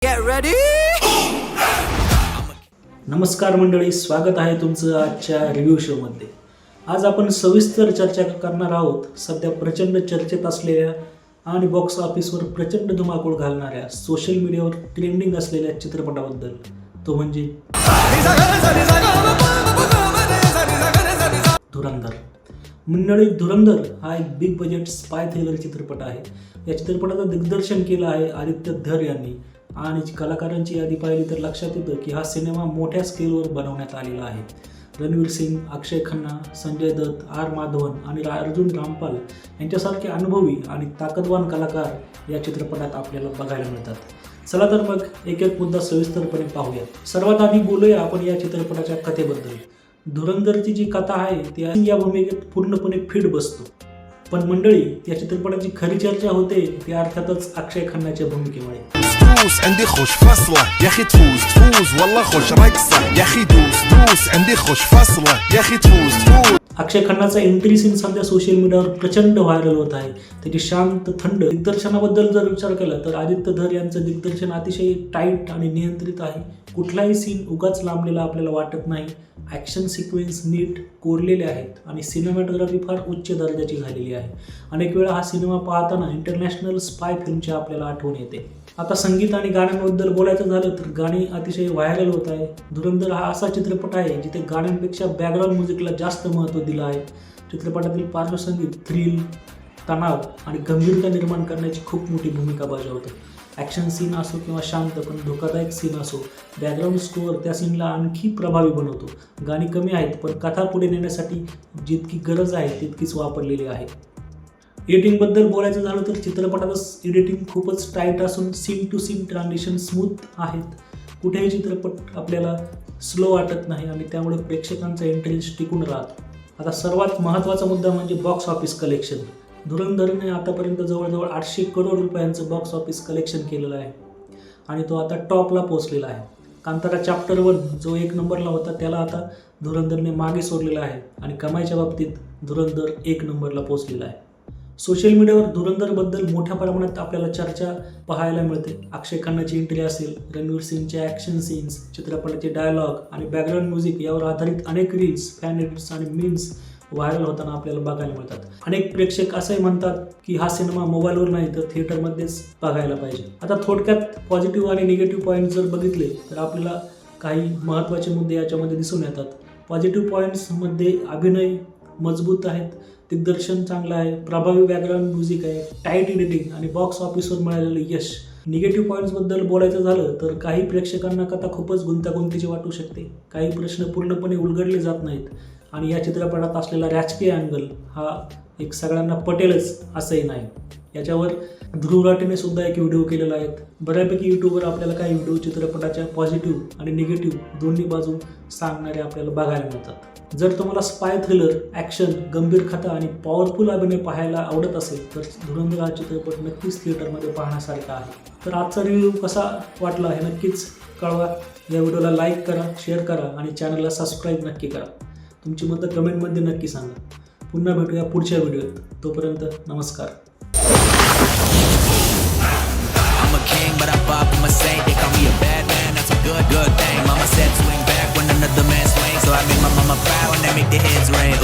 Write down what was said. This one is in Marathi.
Get ready. नमस्कार मंडळी, स्वागत आहे तुमचं आजच्या रिव्ह्यू शोमध्ये. आज आपण सविस्तर चर्चा करणार आहोत सध्या प्रचंड चर्चेत असलेल्या आणि बॉक्स ऑफिसवर प्रचंड धुमाकूळ घालणाऱ्या, सोशल मीडियावर ट्रेंडिंग असलेल्या चित्रपटाबद्दल. तो म्हणजे धुरंधर. मंडळी, धुरंधर हा एक बिग बजेट स्पाय थ्रिलर चित्रपट आहे. या चित्रपटाचं दिग्दर्शन केलं आहे आदित्य धर यांनी आणि कलाकारांची यादी पाहिली तर लक्षात येतं की हा सिनेमा मोठ्या स्केलवर बनवण्यात आलेला आहे. रणवीर सिंग, अक्षय खन्ना, संजय दत्त, आर माधवन आणि अर्जुन रामपाल यांच्यासारखे अनुभवी आणि ताकदवान कलाकार या चित्रपटात आपल्याला बघायला मिळतात. चला तर मग एक एक मुद्दा सविस्तरपणे पाहूया. सर्वात आधी बोलूया आपण या चित्रपटाच्या कथेबद्दल. धुरंधरची जी कथा आहे ती या भूमिकेत पूर्णपणे फिट बसतो. पण मंडळी, या चित्रपटाची खरी चर्चा होते ती अर्थातच अक्षय खन्नाच्या भूमिकेमुळे. دوس عندي خوش فصلة يا اخي تفوز والله خوش رقصة يا اخي دوس عندي خوش فصلة يا اخي تفوز अक्षय खन्नाचा एंट्री सीन सध्या सोशल मीडियावर प्रचंड व्हायरल होत आहे. त्याची शांत थंड दिग्दर्शनाबद्दल जर विचार केला तर आदित्य धर यांचं दिग्दर्शन अतिशय टाईट आणि नियंत्रित आहे. कुठलाही सीन उगाच लांबलेला आपल्याला वाटत नाही. ॲक्शन सिक्वेन्स नीट कोरलेले आहेत आणि सिनेमॅटोग्राफी फार उच्च दर्जाची झालेली आहे. अनेक वेळा हा सिनेमा पाहताना इंटरनॅशनल स्पाय फिल्मची आपल्याला आठवण येते. आता संगीत आणि गाण्यांबद्दल बोलायचं झालं तर गाणी अतिशय व्हायरल होत आहे. धुरंधर हा असा चित्रपट आहे जिथे गाण्यांपेक्षा बॅकग्राऊंड म्युझिकला जास्त महत्त्व दिलं आहे. चित्रपटातील पार्श्वसंगीत थ्रिल, तणाव आणि गंभीरता निर्माण करण्याची खूप मोठी भूमिका बजावतं. ॲक्शन सीन असो किंवा शांत पण धोकादायक सीन असो, बॅकग्राऊंड स्कोअर त्या सीनला आणखी प्रभावी बनवतो. गाणी कमी आहेत पण कथा पुढे नेण्यासाठी जितकी गरज आहे तितकीच वापरलेली आहे. एडिटिंगबद्दल बोलायचं झालं तर चित्रपटाचं एडिटिंग खूपच टाईट असून scene to scene transition smooth आहेत. कुठेही चित्रपट आपल्याला स्लो वाटत नाही आणि त्यामुळे प्रेक्षकांचा इंटरेस्ट टिकून राहतो. आता सर्वात महत्त्वाचा मुद्दा म्हणजे बॉक्स ऑफिस कलेक्शन. धुरंधरने आतापर्यंत जवळजवळ 800 करोड रुपयांचं बॉक्स ऑफिस कलेक्शन केलेलं आहे आणि तो आता टॉपला पोचलेला आहे. कांतारा चॅप्टर 1 जो 1 नंबरला होता त्याला आता धुरंधरने मागे सोडलेला आहे आणि कमाईच्या बाबतीत धुरंधर 1 नंबरला पोचलेला आहे. सोशल मीडियावर धुरंधरबद्दल मोठ्या प्रमाणात आपल्याला चर्चा पाहायला मिळते. अक्षय खन्नाची एंट्री असेल, रणवीर सिंगचे ॲक्शन सीन्स, चित्रपटाचे डायलॉग आणि बॅकग्राऊंड म्युझिक यावर आधारित अनेक रील्स, फॅन एडिट्स आणि मीम्स व्हायरल होताना आपल्याला बघायला मिळतात. अनेक प्रेक्षक असंही म्हणतात की हा सिनेमा मोबाईलवर नाही तर थिएटरमध्येच बघायला पाहिजे. आता थोडक्यात पॉझिटिव्ह आणि निगेटिव्ह पॉईंट जर बघितले तर आपल्याला काही महत्त्वाचे मुद्दे याच्यामध्ये दिसून येतात. पॉझिटिव्ह पॉईंट्समध्ये अभिनय मजबूत आहेत, दिग्दर्शन चांगलं आहे, प्रभावी बॅकग्राऊंड म्युझिक आहे, टाईट एडिटिंग आणि बॉक्स ऑफिसवर मिळालेलं यश. निगेटिव्ह पॉईंट्सबद्दल बोलायचं झालं तर काही प्रेक्षकांना कथा खूपच गुंतागुंतीची वाटू शकते. काही प्रश्न पूर्णपणे उलगडले जात नाहीत आणि या चित्रपटात असलेला राजकीय अँगल हा एक सगळ्यांना पटेलच असंही नाही. याच्यावर ध्रुव राटेने सुद्धा एक व्हिडिओ केलेला आहे. बऱ्यापैकी यूट्यूबवर आपल्याला काही व्हिडिओ चित्रपटाच्या पॉझिटिव्ह आणि निगेटिव्ह दोन्ही बाजू सांगणारे आपल्याला बघायला मिळतात. जर तुम्हाला स्पाय थ्रिलर, ॲक्शन, गंभीर कथा आणि पॉवरफुल अभिनय पाहायला आवडत असेल तर धुरंधर हा चित्रपट नक्कीच थिएटरमध्ये पाहण्यासारखा आहे. तर आजचा रिव्ह्यू कसा वाटला हे नक्कीच कळवा. या व्हिडिओला लाईक करा, शेअर करा आणि चॅनलला सबस्क्राईब नक्की करा. तुमची मतं कमेंटमध्ये नक्की सांगा. पुन्हा भेटूया पुढच्या व्हिडिओत. तोपर्यंत नमस्कार. I'm a king, but I bop in my saint. They call me a bad man, that's a good thing. Mama said swing back when another man swings, so I make my mama proud and I make the heads ring.